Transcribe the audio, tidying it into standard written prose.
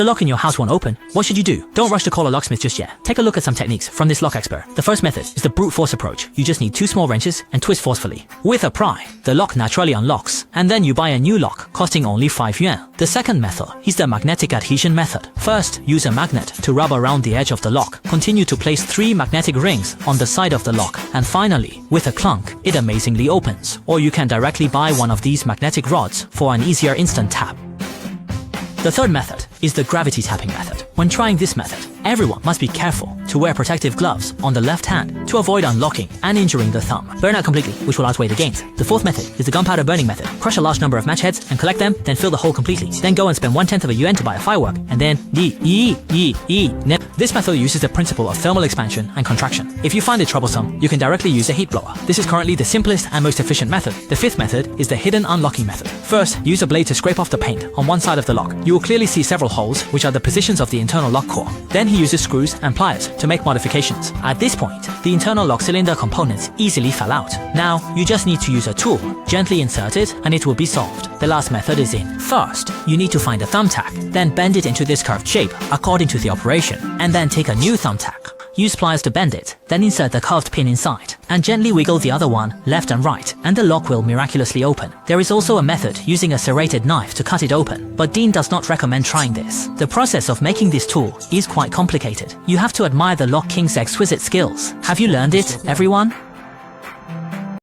the lock in your house won't open, what should you do? Don't rush to call a locksmith just yet. Take a look at some techniques from this lock expert. The first method is the brute force approach. You just need 2 small wrenches and twist forcefully. With a pry, the lock naturally unlocks, and then you buy a new lock costing only 5 yuan. The second method is the magnetic adhesion method. First, use a magnet to rub around the edge of the lock. Continue to place 3 magnetic rings on the side of the lock, and finally, with a clunk, it amazingly opens. Or you can directly buy one of these magnetic rods for an easier instant tap. The third method is the gravity tapping method. When trying this method, everyone must be careful to wear protective gloves on the left hand to avoid unlocking and injuring the thumb. Burn out completely, which will outweigh the gains. The fourth method is the gunpowder burning method. Crush a large number of match heads and collect them, then fill the hole completely. Then go and spend 1/10 of a yuan to buy a firework, and then This method uses the principle of thermal expansion and contraction. If you find it troublesome, you can directly use a heat blower. This is currently the simplest and most efficient method. The fifth method is the hidden unlocking method. First, use a blade to scrape off the paint on one side of the lock. You will clearly see several holes, which are the positions of the internal lock core. Then he uses screws and pliers to make modifications. At this point, the internal lock cylinder components easily fell out. Now, you just need to use a tool, gently insert it, and it will be solved. The last method is in. First, you need to find a thumbtack, then bend it into this curved shape according to the operation, and then take a new thumbtack. Use pliers to bend it, then insert the curved pin inside, and gently wiggle the other one left and right, and the lock will miraculously open. There is also a method using a serrated knife to cut it open, but Dean does not recommend trying this. The process of making this tool is quite complicated. You have to admire the Lock King's exquisite skills. Have you learned it, everyone?